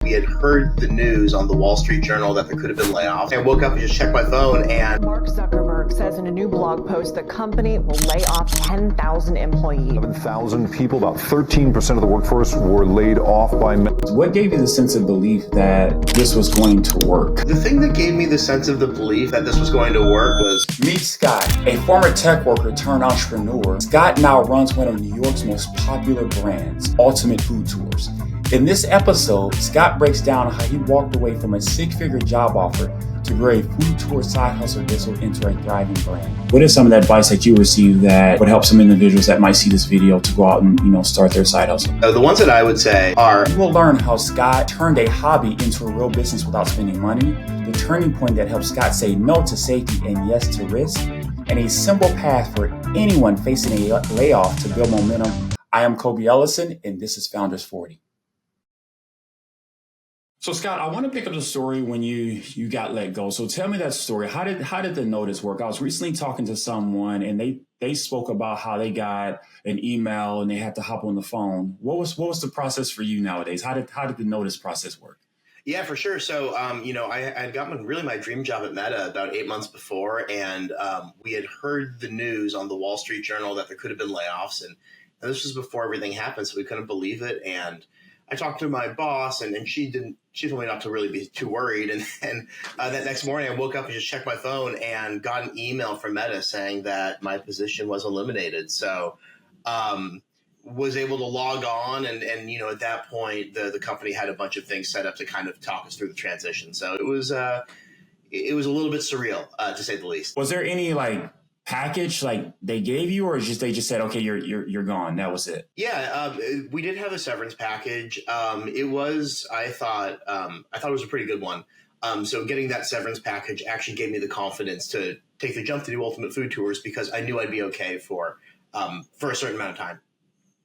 we had heard the news on the Wall Street Journal that there could have been layoffs. I woke up and just checked my phone and Mark Zuckerberg says in a new blog post the company will lay off 10,000 employees. 11,000 people, about 13% of the workforce were laid off by Meta. What gave you the sense of belief that this was going to work? The thing that gave me the sense of the belief that this was going to work was Meet Scott, a former tech worker turned entrepreneur. Scott now runs one of New York's most popular brands, Ultimate Food Tours. In this episode, Scott breaks down how he walked away from a six-figure job offer to grow a food tour side hustle business into a thriving brand. What is some of the advice that you received that would help some individuals that might see this video to go out and start their side hustle? the ones that I would say are You will learn how Scott turned a hobby into a real business without spending money, the turning point that helped Scott say no to safety and yes to risk, and a simple path for anyone facing a layoff to build momentum. I am Kobe Ellison, and this is Founders 40. So Scott, I want to pick up the story when you got let go. So tell me that story. How did the notice work? I was recently talking to someone and they spoke about how they got an email and they had to hop on the phone. What was the process for you nowadays? How did the notice process work? Yeah, for sure. So, I had gotten my dream job at Meta about 8 months before, and we had heard the news on the Wall Street Journal that there could have been layoffs, and this was before everything happened, so we couldn't believe it. And I talked to my boss, and she told me not to really be too worried. And that next morning, I woke up and just checked my phone and got an email from Meta saying that my position was eliminated. So, was able to log on, and at that point, the company had a bunch of things set up to kind of talk us through the transition. So it was a little bit surreal, to say the least. Was there any package they gave you, or they just said, okay, you're gone, that was it? Yeah, we did have a severance package. I thought it was a pretty good one. So getting that severance package actually gave me the confidence to take the jump to do Ultimate Food Tours because I knew I'd be okay for a certain amount of time.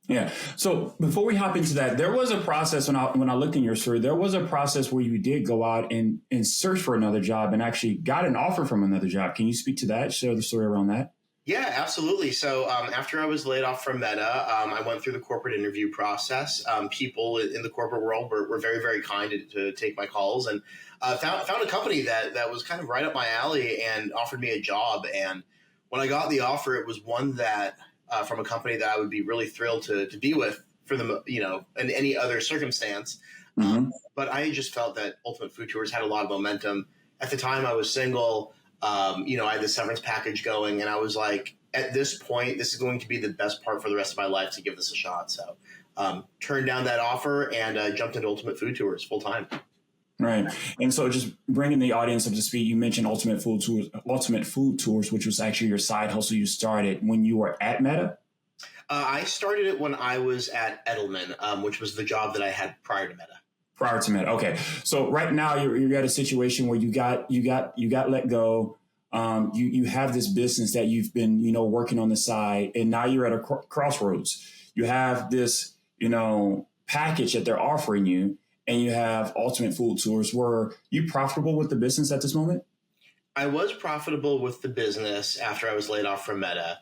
Yeah. So before we hop into that, there was a process when I looked in your story, there was a process where you did go out and search for another job and actually got an offer from another job. Can you speak to that? Share the story around that. Yeah, absolutely. So after I was laid off from Meta, I went through the corporate interview process. People in the corporate world were very, very kind to take my calls, and found a company that was kind of right up my alley and offered me a job. And when I got the offer, it was one that from a company that I would be really thrilled to be with for them, in any other circumstance. Mm-hmm. But I just felt that Ultimate Food Tours had a lot of momentum. At the time, I was single. I had the severance package going, and I was like, at this point, this is going to be the best part for the rest of my life to give this a shot. So turned down that offer and jumped into Ultimate Food Tours full time. Right. And so just bringing the audience up to speed, you mentioned Ultimate Food Tours, which was actually your side hustle you started when you were at Meta? I started it when I was at Edelman, which was the job that I had prior to Meta. Prior to Meta. Okay. So right now you're at a situation where you got let go. You have this business that you've been, working on the side, and now you're at a crossroads. You have this, package that they're offering you, and you have Ultimate Food Tours. Were you profitable with the business at this moment? I was profitable with the business after I was laid off from Meta.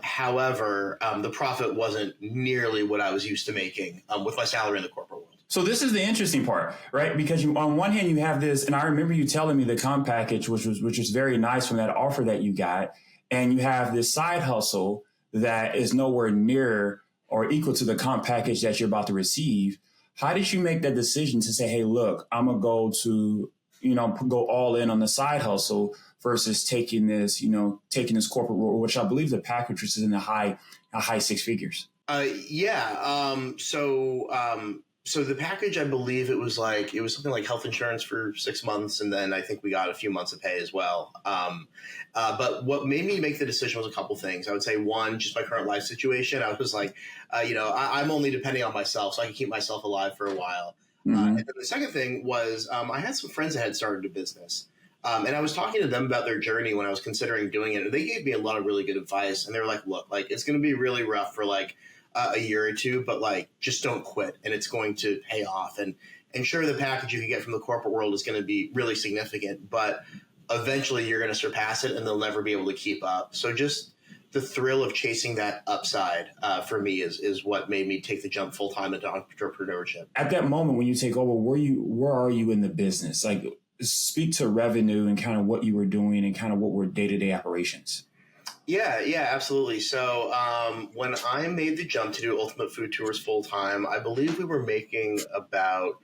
However, the profit wasn't nearly what I was used to making with my salary in the corporate world. So this is the interesting part, right? Because on one hand, you have this, and I remember you telling me the comp package, which was very nice from that offer that you got. And you have this side hustle that is nowhere near or equal to the comp package that you're about to receive. How did you make that decision to say, hey, look, I'm going to go all in on the side hustle versus taking this corporate role, which I believe the package was in the high six figures? So the package, I believe it was something like health insurance for 6 months. And then I think we got a few months of pay as well. But what made me make the decision was a couple things. I would say one, just my current life situation. I was like, I'm only depending on myself, so I can keep myself alive for a while. Mm-hmm. And then the second thing was I had some friends that had started a business. And I was talking to them about their journey when I was considering doing it. And they gave me a lot of really good advice. And they were like, look, it's going to be really rough for a year or two, but just don't quit, and it's going to pay off. And sure, the package you can get from the corporate world is going to be really significant, but eventually you're going to surpass it and they'll never be able to keep up. So just the thrill of chasing that upside for me is what made me take the jump full time into entrepreneurship. At that moment when you take over, where are you in the business? Like, speak to revenue and kind of what you were doing and kind of what were day-to-day operations. Yeah, absolutely. So when I made the jump to do Ultimate Food Tours full time, I believe we were making about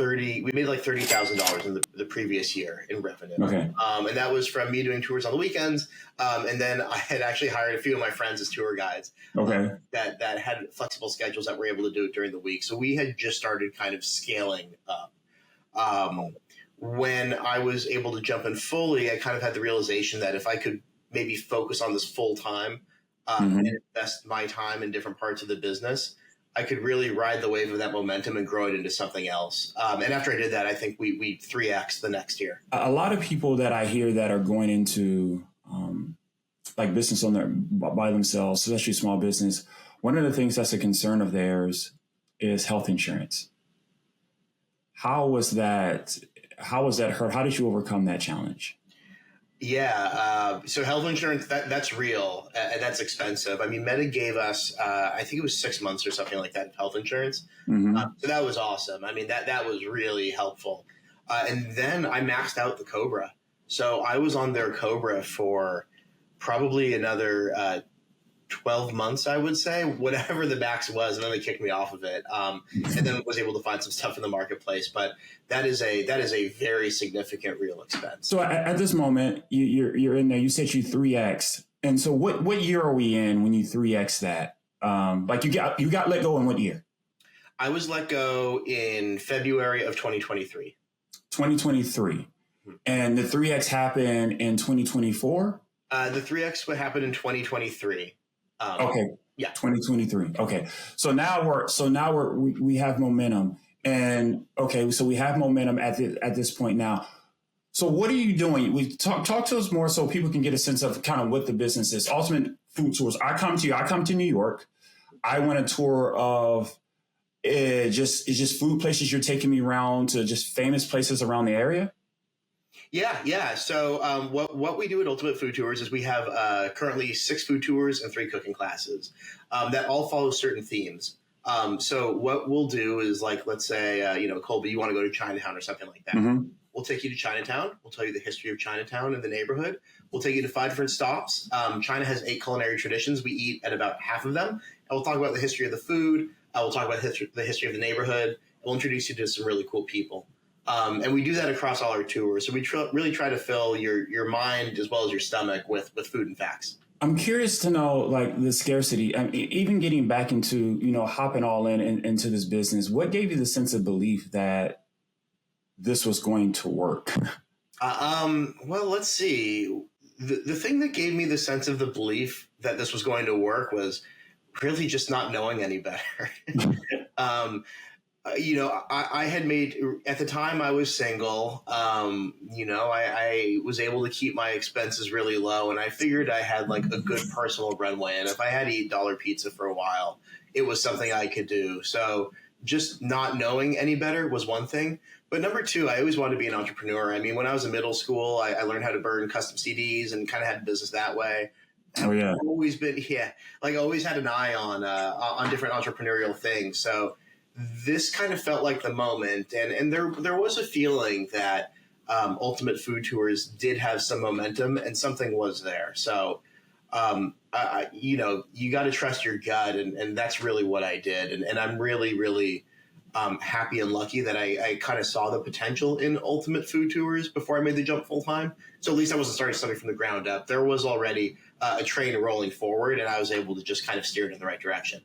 we made like $30,000 in the previous year in revenue. Okay. And that was from me doing tours on the weekends. And then I had actually hired a few of my friends as tour guides. Okay. That had flexible schedules that were able to do it during the week. So we had just started kind of scaling up. When I was able to jump in fully, I kind of had the realization that if I could maybe focus on this full time and invest my time in different parts of the business, I could really ride the wave of that momentum and grow it into something else. And after I did that, I think we 3X the next year. A lot of people that I hear that are going into like business by themselves, especially small business, one of the things that's a concern of theirs is health insurance. How was that hurt? How did you overcome that challenge? Yeah. So health insurance, that's real and that's expensive. I mean, Meta gave us, I think it was 6 months or something like that of health insurance. So that was awesome. I mean, that was really helpful. And then I maxed out the Cobra. So I was on their Cobra for probably another 12 months, I would say, whatever the max was. And then they kicked me off of it. And then was able to find some stuff in the marketplace. But that is a very significant real expense. So at this moment, you're in there, you said you 3X. And so what year are we in when you 3X that? Like you got let go in what year? I was let go in February of 2023. 2023. And the 3X happened in 2024? The 3X would happen in 2023. Okay. Yeah. 2023. Okay. So now we have momentum, and okay. So we have momentum at this point now. So what are you doing? We talk to us more so people can get a sense of kind of what the business is. Ultimate Food Tours. I come to New York. I want a tour of just food places. You're taking me around to just famous places around the area. Yeah. So what we do at Ultimate Food Tours is we have currently 6 food tours and 3 cooking classes that all follow certain themes. So what we'll do is, like, let's say, Colby, you want to go to Chinatown or something like that. We'll take you to Chinatown. We'll tell you the history of Chinatown and the neighborhood. We'll take you to 5 different stops. China has 8 culinary traditions. We eat at about half of them. And we'll talk about the history of the food. We'll talk about the history of the neighborhood. We'll introduce you to some really cool people. And we do that across all our tours. So we really try to fill your mind as well as your stomach with food and facts. I'm curious to know, like, the scarcity. I mean, even getting back into, hopping all into this business, what gave you the sense of belief that this was going to work? Well, let's see. The thing that gave me the sense of the belief that this was going to work was really just not knowing any better. I had made, at the time I was single, I was able to keep my expenses really low, and I figured I had like a good personal runway. And if I had to eat $1 pizza for a while, it was something I could do. So just not knowing any better was one thing. But number 2, I always wanted to be an entrepreneur. I mean, when I was in middle school, I learned how to burn custom CDs and kind of had a business that way. Oh yeah. Always had an eye on different entrepreneurial things. So this kind of felt like the moment, and there was a feeling that Ultimate Food Tours did have some momentum, and something was there. So, you got to trust your gut, and that's really what I did. And I'm really, really happy and lucky that I kind of saw the potential in Ultimate Food Tours before I made the jump full time. So at least I wasn't starting something from the ground up. There was already a train rolling forward, and I was able to just kind of steer it in the right direction.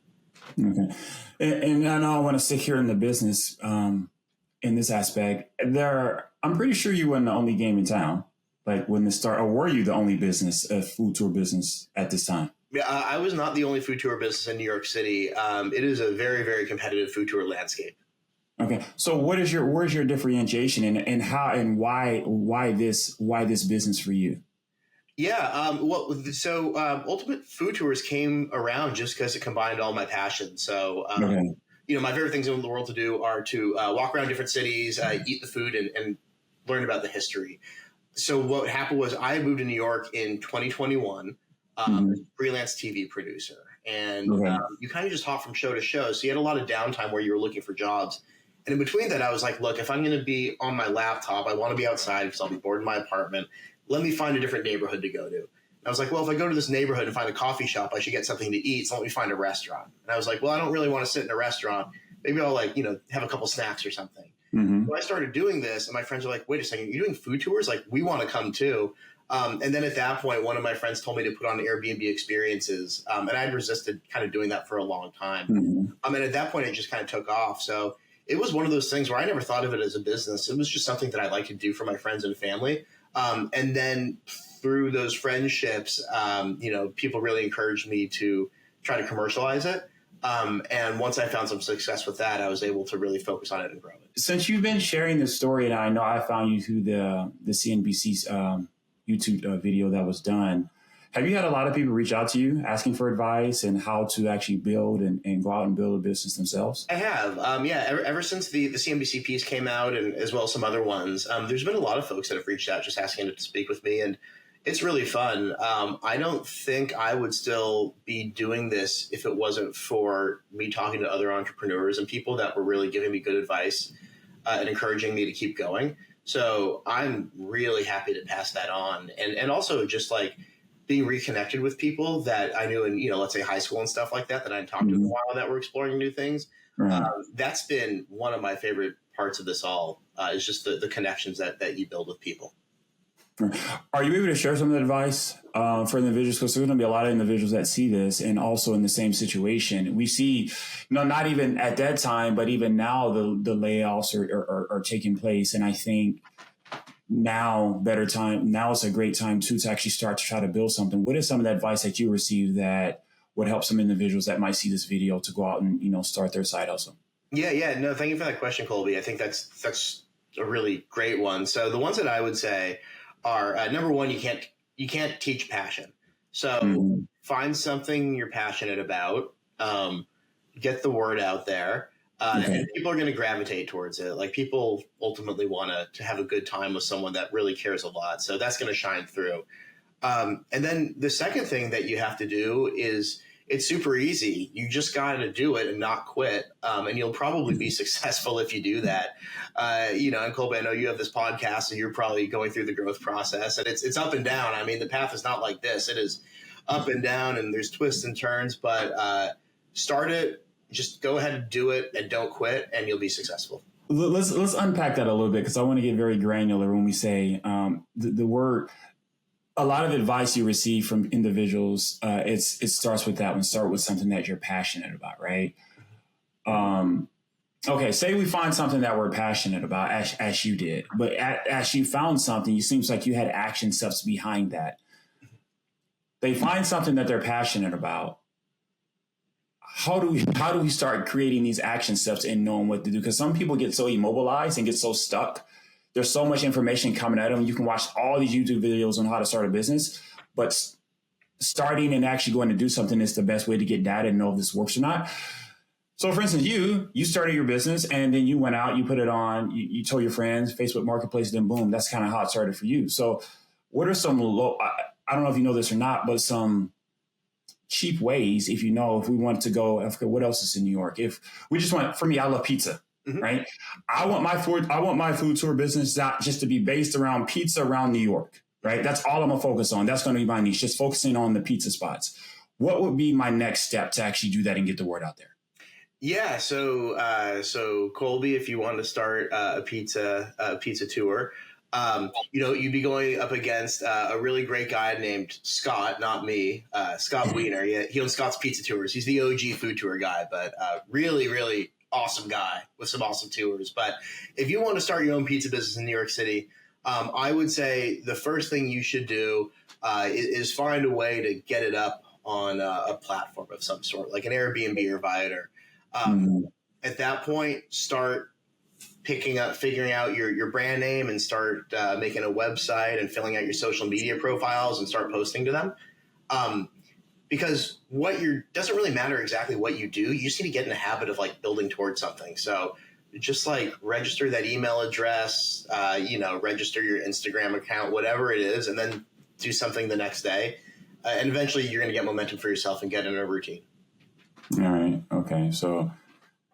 Okay. And I know I want to stick here in the business in this aspect. I'm pretty sure you weren't the only game in town, like when or were you the only food tour business at this time? Yeah, I was not the only food tour business in New York City. It is a very, very competitive food tour landscape. Okay. So where's your differentiation and how and why this business for you? Yeah. Ultimate Food Tours came around just because it combined all my passions. So, my favorite things in the world to do are to walk around different cities, eat the food, and learn about the history. So what happened was I moved to New York in 2021. freelance TV producer. And Okay. you kind of just hop from show to show. So you had a lot of downtime where you were looking for jobs. And in between that, I was like, look, if I'm going to be on my laptop, I want to be outside because I'll be bored in my apartment. Let me find a different neighborhood to go to. And I was like, well, if I go to this neighborhood and find a coffee shop, I should get something to eat. So let me find a restaurant. And I was like, well, I don't really want to sit in a restaurant. Maybe I'll have a couple snacks or something. So I started doing this and my friends were like, wait a second, you're doing food tours? Like, we want to come too. And then at that point, one of my friends told me to put on Airbnb experiences. And I had resisted kind of doing that for a long time. And at that point, it just kind of took off. So it was one of those things where I never thought of it as a business. It was just something that I like to do for my friends and family. And then through those friendships, people really encouraged me to try to commercialize it. And once I found some success with that, I was able to really focus on it and grow it. Since you've been sharing this story, and I know I found you through the CNBC's YouTube video that was done, have you had a lot of people reach out to you asking for advice and how to actually build and go out and build a business themselves? I have. Ever since the CNBC piece came out, and as well as some other ones, there's been a lot of folks that have reached out just asking to speak with me. And it's really fun. I don't think I would still be doing this if it wasn't for me talking to other entrepreneurs and people that were really giving me good advice and encouraging me to keep going. So I'm really happy to pass that on. And also just like being reconnected with people that I knew in, let's say high school and stuff like that I hadn't talked to in a while that were exploring new things. That's been one of my favorite parts of this all is just the connections that you build with people. Are you able to share some of the advice for individuals? Because there's going to be a lot of individuals that see this and also in the same situation. We see, not even at that time, but even now the layoffs are taking place. And I think now is a great time too to actually start to try to build something. What is some of the advice that you received that would help some individuals that might see this video to go out and start their side hustle? Yeah. No, thank you for that question, Colby. I think that's a really great one. So the ones that I would say are number one, you can't teach passion. So find something you're passionate about, get the word out there, and people are going to gravitate towards it. Like people ultimately want to have a good time with someone that really cares a lot. So that's going to shine through. And then the second thing that you have to do is it's super easy. You just got to do it and not quit. And you'll probably be successful if you do that. And Colby, I know you have this podcast and you're probably going through the growth process and it's up and down. I mean, the path is not like this. It is up and down and there's twists and turns, but start it, just go ahead and do it and don't quit and you'll be successful. Let's unpack that a little bit because I want to get very granular when we say the word. A lot of advice you receive from individuals, it starts with that one. Start with something that you're passionate about, right? Okay, say we find something that we're passionate about, as you did, but as you found something, it seems like you had action steps behind that. They find something that they're passionate about. How do we start creating these action steps and knowing what to do? Because some people get so immobilized and get so stuck. There's so much information coming at them. You can watch all these YouTube videos on how to start a business, but starting and actually going to do something is the best way to get data and know if this works or not. So for instance, you started your business and then you went out, you put it on, you told your friends, Facebook Marketplace, then boom, that's kind of how it started for you. So what are some I don't know if you know this or not, but some cheap ways, if we wanted to go, what else is in New York? If we just want, for me, I love pizza. Right. I want my food tour business not just to be based around pizza around New York. Right. That's all I'm going to focus on. That's going to be my niche, just focusing on the pizza spots. What would be my next step to actually do that and get the word out there? Yeah. So Colby, if you want to start a pizza tour, you'd be going up against a really great guy named Scott, not me, Scott Wiener. He owns Scott's Pizza Tours. He's the OG food tour guy, but really, really awesome guy with some awesome tours. But if you want to start your own pizza business in New York City, I would say the first thing you should do is find a way to get it up on a platform of some sort, like an Airbnb or Viator. At that point, start figuring out your brand name and start making a website and filling out your social media profiles and start posting to them. Because doesn't really matter exactly what you do. You just need to get in the habit of like building towards something. So just like register that email address, register your Instagram account, whatever it is, and then do something the next day. and eventually you're going to get momentum for yourself and get in a routine. All right. Okay. So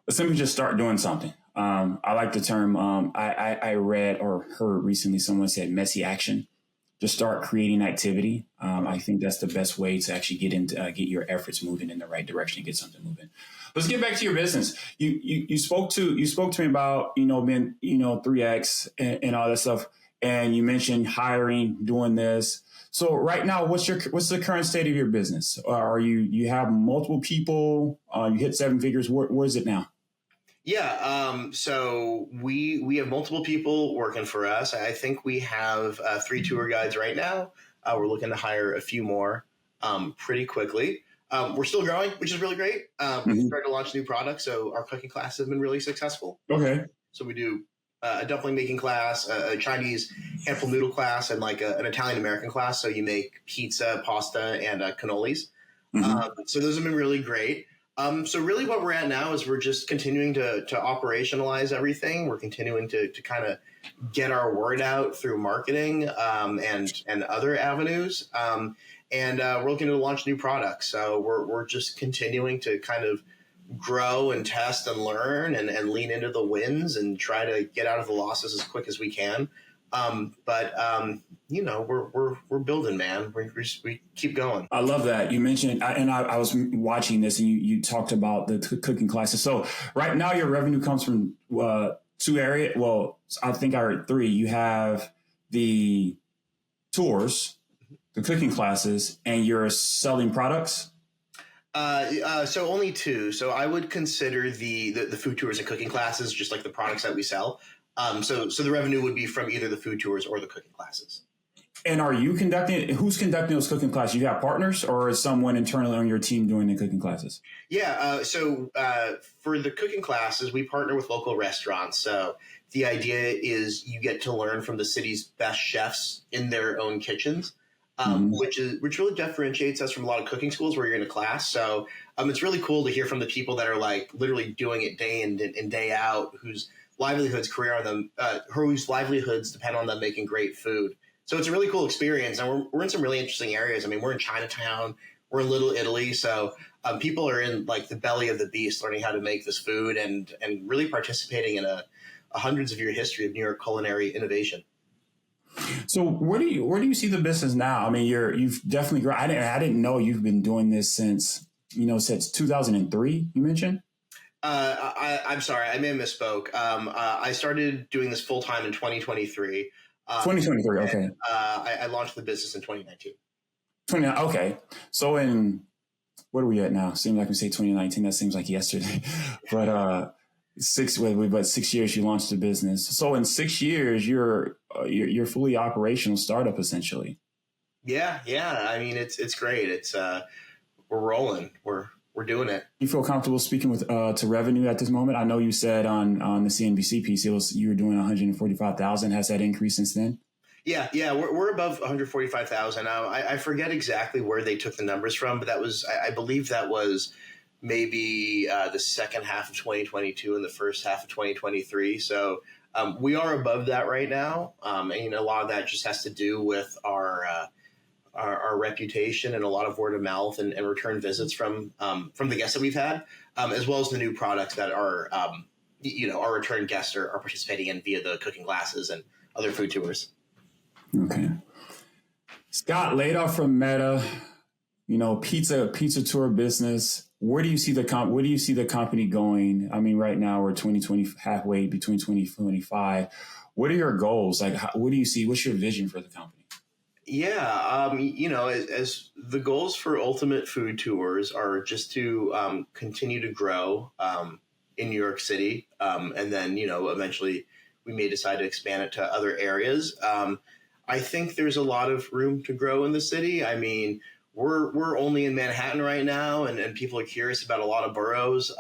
simply just start doing something. I like the term. I read or heard recently someone said messy action. Just start creating activity. I think that's the best way to actually get your efforts moving in the right direction and get something moving. Let's get back to your business. You spoke to me about being 3X and all that stuff, and you mentioned hiring, doing this. So right now, what's the current state of your business? Are you have multiple people? You hit 7 figures. Where is it now? Yeah, so we have multiple people working for us. I think we have 3 tour guides right now. We're looking to hire a few more pretty quickly. We're still growing, which is really great. We started to launch new products, so our cooking classes have been really successful. Okay. So we do a dumpling making class, a Chinese handful noodle class, and like an Italian American class. So you make pizza, pasta, and cannolis. So those have been really great. So really what we're at now is we're just continuing to operationalize everything. We're continuing to kind of get our word out through marketing and other avenues. And we're looking to launch new products. So we're just continuing to kind of grow and test and learn and lean into the wins and try to get out of the losses as quick as we can. We're building, man. We keep going. I love that. You mentioned, I was watching this and you talked about the cooking classes. So right now your revenue comes from 2 areas. Well, I think I heard 3. You have the tours, the cooking classes, and you're selling products. So only 2. So I would consider the food tours and cooking classes just like the products that we sell. So the revenue would be from either the food tours or the cooking classes. And who's conducting those cooking classes? You have partners or is someone internally on your team doing the cooking classes? Yeah. So for the cooking classes, we partner with local restaurants. So the idea is you get to learn from the city's best chefs in their own kitchens, which really differentiates us from a lot of cooking schools where you're in a class. So it's really cool to hear from the people that are like literally doing it day in and day out, whose livelihoods depend on them making great food. So it's a really cool experience, and we're in some really interesting areas. I mean, we're in Chinatown, we're in Little Italy, so people are in like the belly of the beast, learning how to make this food and really participating in a hundreds of year history of New York culinary innovation. So where do you see the business now? I mean, you've definitely grown. I didn't know you've been doing this since 2003. You mentioned. I'm sorry, I may have misspoke. I started doing this full time in 2023. 2023, okay. I launched the business in 2019. Okay. So what are we at now? Seems like we say 2019. That seems like yesterday. But 6 years you launched the business. So in 6 years, you're fully operational startup essentially. Yeah. I mean, it's great. It's we're rolling. We're doing it. You feel comfortable speaking with to revenue at this moment? I know you said on the CNBC piece you were doing 145,000. Has that increased since then? Yeah, we're above 145,000. I forget exactly where they took the numbers from, but I believe that was maybe the second half of 2022 and the first half of 2023. So we are above that right now, and a lot of that just has to do with our reputation and a lot of word of mouth and return visits from the guests that we've had, as well as the new products that our return guests are participating in via the cooking classes and other food tours. Okay. Scott, laid off from Meta, pizza tour business. Where do you see the company going? I mean, right now we're 2020 halfway between 2025. What are your goals? Like, what do you see? What's your vision for the company? Yeah, as the goals for Ultimate Food Tours are just to continue to grow in New York City, and then eventually we may decide to expand it to other areas. I think there's a lot of room to grow in the city. I mean, we're only in Manhattan right now, and people are curious about a lot of boroughs.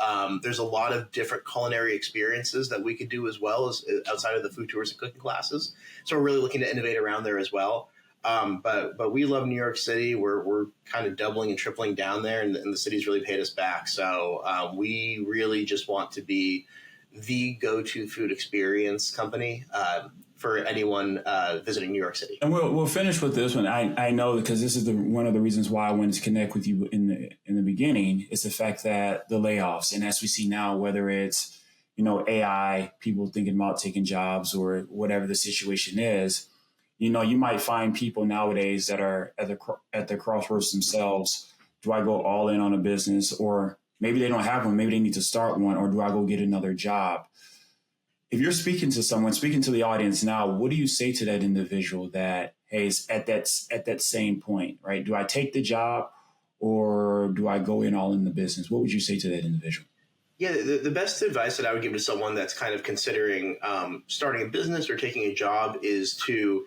There's a lot of different culinary experiences that we could do as well as outside of the food tours and cooking classes. So we're really looking to innovate around there as well. But we love New York City. We're kind of doubling and tripling down there, and the city's really paid us back. So we really just want to be the go-to food experience company for anyone visiting New York City. And we'll finish with this one. I know, because this is one of the reasons why I wanted to connect with you in the beginning, is the fact that the layoffs, and as we see now, whether it's AI, people thinking about taking jobs or whatever the situation is, you might find people nowadays that are at the crossroads themselves. Do I go all in on a business, or maybe they don't have one, maybe they need to start one, or do I go get another job? If you're speaking to someone, speaking to the audience now, what do you say to that individual that, hey, is at that same point, right? Do I take the job, or do I go in all in the business? What would you say to that individual? Yeah, the best advice that I would give to someone that's kind of considering starting a business or taking a job is to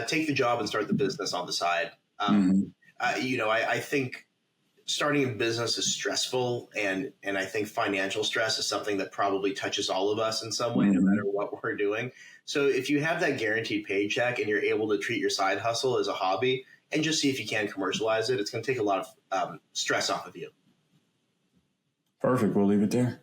take the job and start the business on the side. I think starting a business is stressful, and I think financial stress is something that probably touches all of us in some way, no matter what we're doing. So if you have that guaranteed paycheck and you're able to treat your side hustle as a hobby and just see if you can commercialize it, it's going to take a lot of stress off of you. Perfect. We'll leave it there.